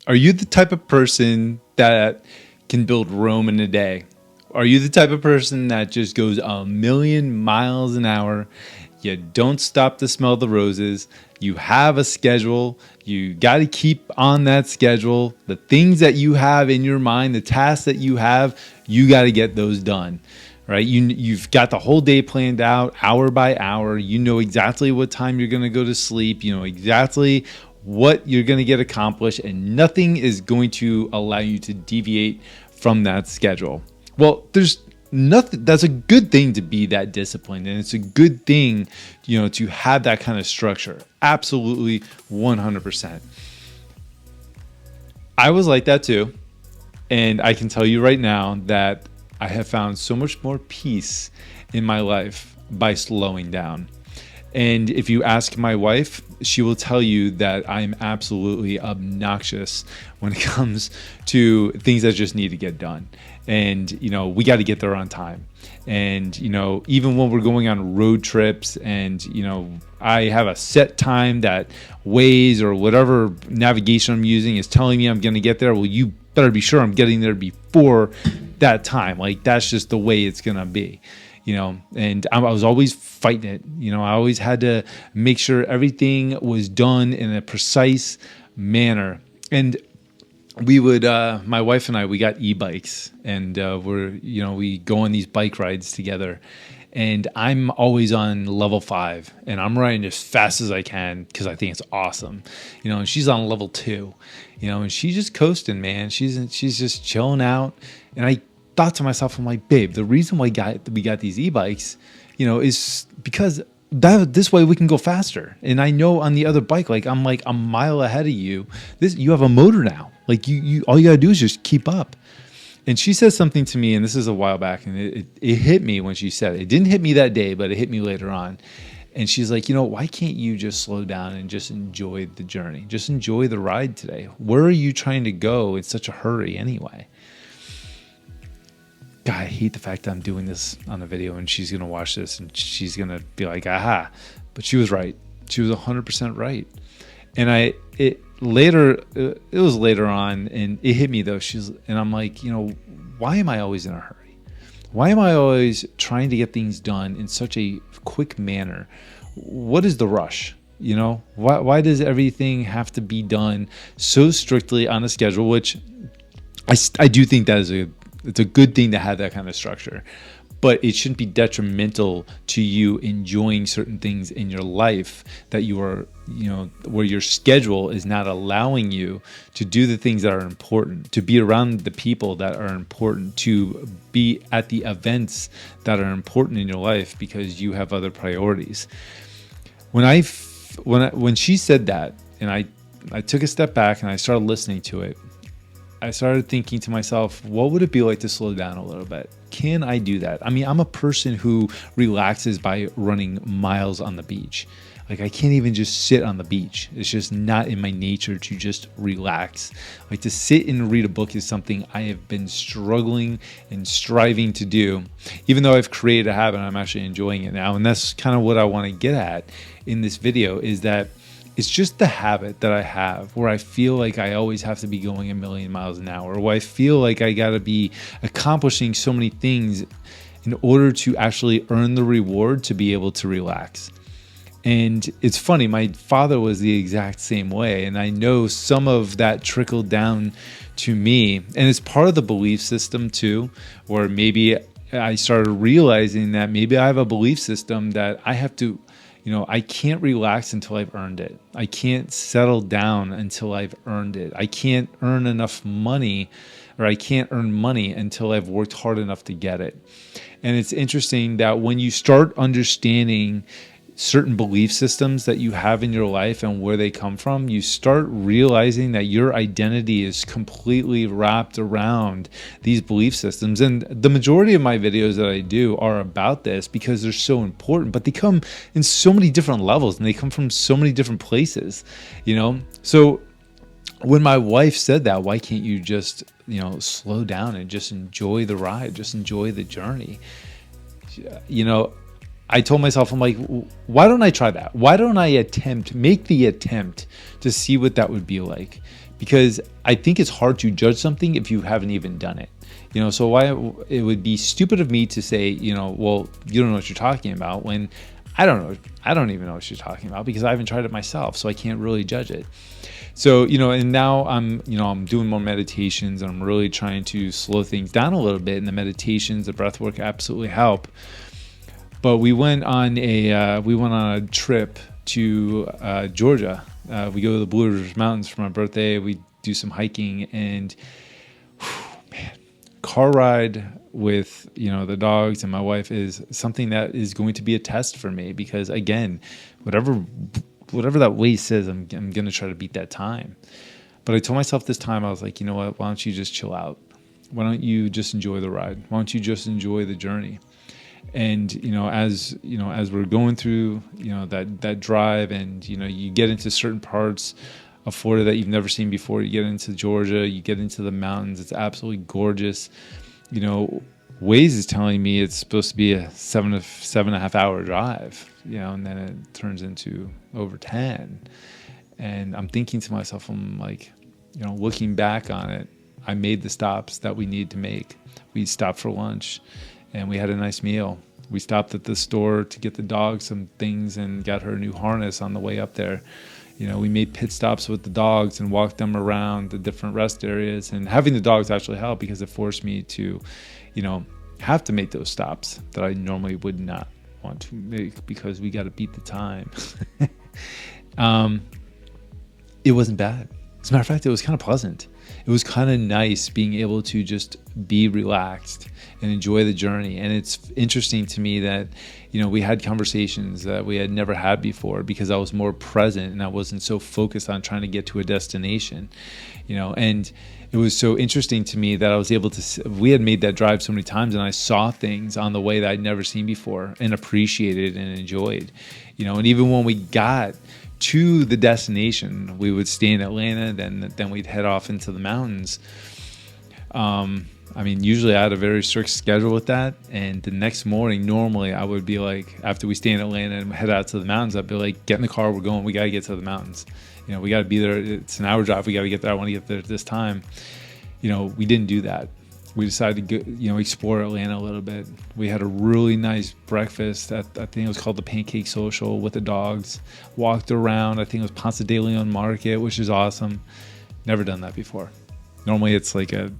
Are you the type of person that can build Rome in a day? Are you the type of person that just goes a million miles an hour? You don't stop to smell the roses. You have a schedule. You got to keep on that schedule. The things that you have in your mind, the tasks that you have, you got to get those done, right? You've got the whole day planned out, hour by hour. You know exactly what time you're going to go to sleep. You know exactly what you're going to get accomplished, and nothing is going to allow you to deviate from that schedule. Well, there's nothing. That's a good thing to be that disciplined, and it's a good thing, to have that kind of structure. Absolutely, 100%. I was like that too, and I can tell you right now that I have found so much more peace in my life by slowing down. And if you ask my wife, she will tell you that I'm absolutely obnoxious when it comes to things that just need to get done. And, we got to get there on time. And, even when we're going on road trips and, I have a set time that Waze or whatever navigation I'm using is telling me I'm going to get there. Well, you better be sure I'm getting there before that time. Like, that's just the way it's going to be. And I was always fighting it. I always had to make sure everything was done in a precise manner. And we would, my wife and I, we got e-bikes, and we go on these bike rides together. And I'm always on level 5, and I'm riding as fast as I can because I think it's awesome. And she's on level 2, and she's just coasting, man. She's just chilling out, and I thought to myself, I'm like, babe, the reason why we got these e-bikes, is because this way we can go faster. And I know on the other bike, like I'm like a mile ahead of you. You have a motor now. Like you all you gotta do is just keep up. And she said something to me, and this is a while back, and it hit me when she said it. It didn't hit me that day, but it hit me later on. And she's like, why can't you just slow down and just enjoy the journey? Just enjoy the ride today. Where are you trying to go in such a hurry anyway? God, I hate the fact that I'm doing this on a video and she's going to watch this and she's going to be like, aha. But she was right. She was 100% right. And it was later on, and it hit me though. And I'm like, why am I always in a hurry? Why am I always trying to get things done in such a quick manner? What is the rush? Why does everything have to be done so strictly on a schedule, which I do think that it's a good thing to have that kind of structure, but it shouldn't be detrimental to you enjoying certain things in your life that you are, where your schedule is not allowing you to do the things that are important, to be around the people that are important, to be at the events that are important in your life because you have other priorities. When she said that, and I took a step back and I started listening to it, I started thinking to myself, what would it be like to slow down a little bit? Can I do that? I mean, I'm a person who relaxes by running miles on the beach. Like, I can't even just sit on the beach. It's just not in my nature to just relax. Like, to sit and read a book is something I have been struggling and striving to do. Even though I've created a habit, I'm actually enjoying it now. And that's kind of what I want to get at in this video, is that it's just the habit that I have where I feel like I always have to be going a million miles an hour, where I feel like I got to be accomplishing so many things in order to actually earn the reward to be able to relax. And it's funny, my father was the exact same way. And I know some of that trickled down to me. And it's part of the belief system too, where maybe I started realizing that maybe I have a belief system that I have to, I can't relax until I've earned it. I can't settle down until I've earned it. I can't earn enough money, or I can't earn money until I've worked hard enough to get it. And it's interesting that when you start understanding certain belief systems that you have in your life and where they come from, you start realizing that your identity is completely wrapped around these belief systems. And the majority of my videos that I do are about this because they're so important, but they come in so many different levels and they come from so many different places, So when my wife said that, why can't you just, slow down and just enjoy the ride, just enjoy the journey? I told myself, I'm like, why don't I try that? Why don't I make the attempt to see what that would be like? because I think it's hard to judge something if you haven't even done it. So why it would be stupid of me to say, well, you don't know what you're talking about, when I don't know. I don't even know what you're talking about because I haven't tried it myself, so I can't really judge it. So, and now I'm doing more meditations, and I'm really trying to slow things down a little bit. And the meditations, the breath work absolutely help. But we went on a trip to Georgia. We go to the Blue Ridge Mountains for my birthday. We do some hiking, and car ride with the dogs and my wife is something that is going to be a test for me, because again, whatever that Waze says, I'm going to try to beat that time. But I told myself this time, I was like, you know what, why don't you just chill out? Why don't you just enjoy the ride? Why don't you just enjoy the journey? And as we're going through that drive, and you get into certain parts of Florida that you've never seen before, you get into Georgia, you get into the mountains, it's absolutely gorgeous. Waze is telling me it's supposed to be a 7.5 hour drive, and then it turns into over 10. And I'm thinking to myself, I'm like, looking back on it, I made the stops that we need to make. We stopped for lunch and we had a nice meal. We stopped at the store to get the dog some things and got her a new harness on the way up there. We made pit stops with the dogs and walked them around the different rest areas, and having the dogs actually helped because it forced me to, have to make those stops that I normally would not want to make because we got to beat the time. It wasn't bad. As a matter of fact, it was kind of pleasant. It was kind of nice being able to just be relaxed and enjoy the journey. And it's interesting to me that, we had conversations that we had never had before because I was more present and I wasn't so focused on trying to get to a destination, and it was so interesting to me that I was able to, we had made that drive so many times and I saw things on the way that I'd never seen before and appreciated and enjoyed, and even when we got to the destination, we would stay in Atlanta, then we'd head off into the mountains. Usually I had a very strict schedule with that, and the next morning, normally I would be like, after we stay in Atlanta and head out to the mountains, I'd be like, get in the car, we're going, we got to get to the mountains. We got to be there. It's an hour drive. We got to get there. I want to get there at this time. We didn't do that. We decided to go, explore Atlanta a little bit. We had a really nice breakfast at, I think it was called the Pancake Social, with the dogs. Walked around. I think it was Ponce de Leon Market, which is awesome. Never done that before. Normally it's like a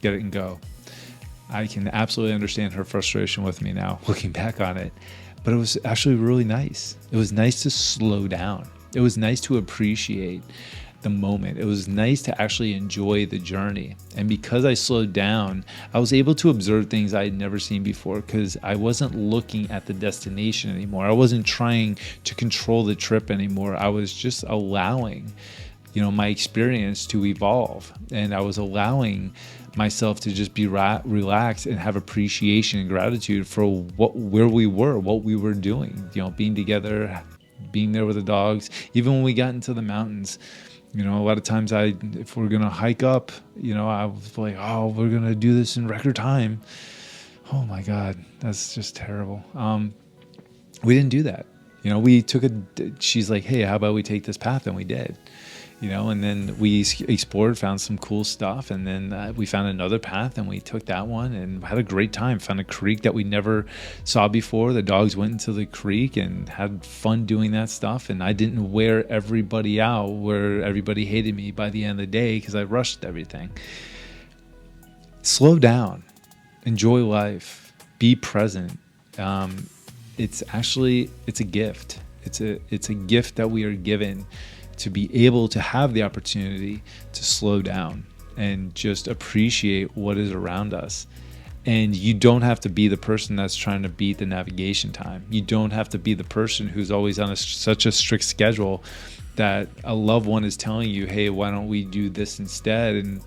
get it and go. I can absolutely understand her frustration with me now, looking back on it. But it was actually really nice. It was nice to slow down. It was nice to appreciate the moment. It was nice to actually enjoy the journey. And because I slowed down, I was able to observe things I had never seen before because I wasn't looking at the destination anymore. I wasn't trying to control the trip anymore. I was just allowing, my experience to evolve. And I was allowing myself to just be relaxed and have appreciation and gratitude for where we were, what we were doing, being together, being there with the dogs. Even when we got into the mountains, a lot of times if we're going to hike up, I was like, oh, we're going to do this in record time. Oh my God, that's just terrible. We didn't do that. We she's like, hey, how about we take this path? And we did. And then we explored, found some cool stuff, and then we found another path and we took that one and had a great time. Found a creek that we never saw before. The dogs went into the creek and had fun doing that stuff, and I didn't wear everybody out where everybody hated me by the end of the day because I rushed everything. Slow down, enjoy life, be present. It's a gift. It's a gift that we are given to be able to have the opportunity to slow down and just appreciate what is around us. And you don't have to be the person that's trying to beat the navigation time. You don't have to be the person who's always on such a strict schedule that a loved one is telling you, hey, why don't we do this instead? And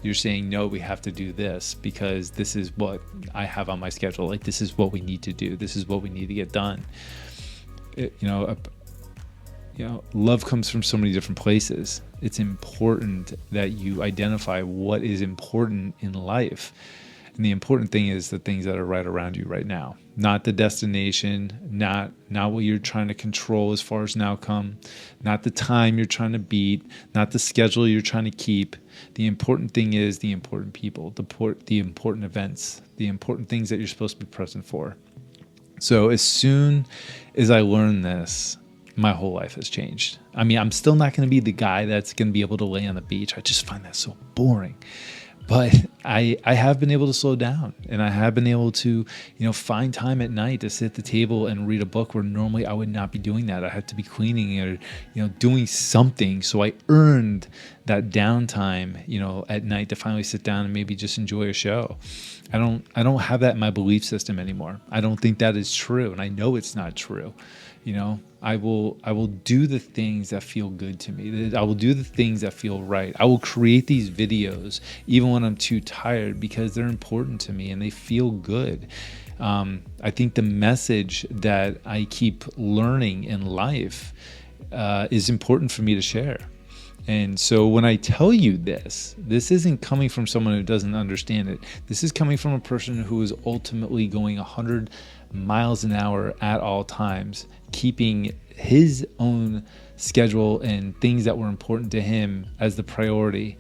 you're saying, no, we have to do this because this is what I have on my schedule. Like, this is what we need to do. This is what we need to get done. Love comes from so many different places. It's important that you identify what is important in life. And the important thing is the things that are right around you right now, not the destination, not what you're trying to control as far as an outcome, not the time you're trying to beat, not the schedule you're trying to keep. The important thing is the important people, the important events, the important things that you're supposed to be present for. So as soon as I learned this, my whole life has changed. I mean, I'm still not going to be the guy that's going to be able to lay on the beach. I just find that so boring. But I have been able to slow down, and I have been able to, find time at night to sit at the table and read a book where normally I would not be doing that. I had to be cleaning or, doing something. So I earned that downtime, at night to finally sit down and maybe just enjoy a show. I don't have that in my belief system anymore. I don't think that is true, and I know it's not true. I will do the things that feel good to me. I will do the things that feel right. I will create these videos even when I'm too tired because they're important to me and they feel good. I think the message that I keep learning in life is important for me to share. And so when I tell you this isn't coming from someone who doesn't understand it. This is coming from a person who is ultimately going 100 miles an hour at all times, keeping his own schedule and things that were important to him as the priority.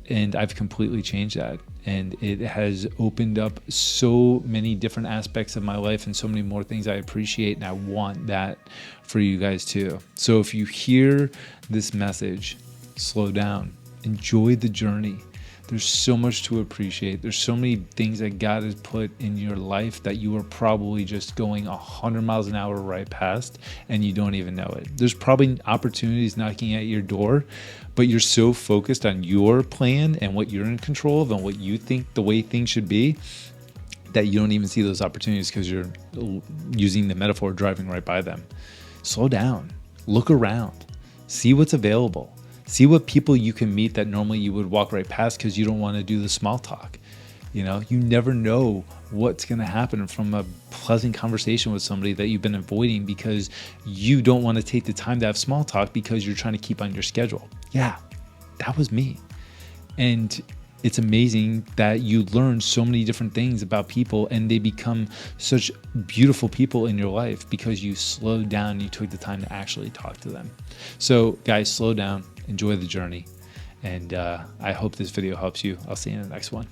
And I've completely changed that. And it has opened up so many different aspects of my life and so many more things I appreciate. And I want that for you guys too. So if you hear this message, slow down, enjoy the journey. There's so much to appreciate. There's so many things that God has put in your life that you are probably just going 100 miles an hour right past and you don't even know it. There's probably opportunities knocking at your door, but you're so focused on your plan and what you're in control of and what you think the way things should be that you don't even see those opportunities because you're using the metaphor driving right by them. Slow down, look around, see what's available. See what people you can meet that normally you would walk right past because you don't want to do the small talk. You never know what's going to happen from a pleasant conversation with somebody that you've been avoiding because you don't want to take the time to have small talk because you're trying to keep on your schedule. Yeah, that was me. And it's amazing that you learn so many different things about people and they become such beautiful people in your life because you slowed down and you took the time to actually talk to them. So guys, slow down, enjoy the journey. And I hope this video helps you. I'll see you in the next one.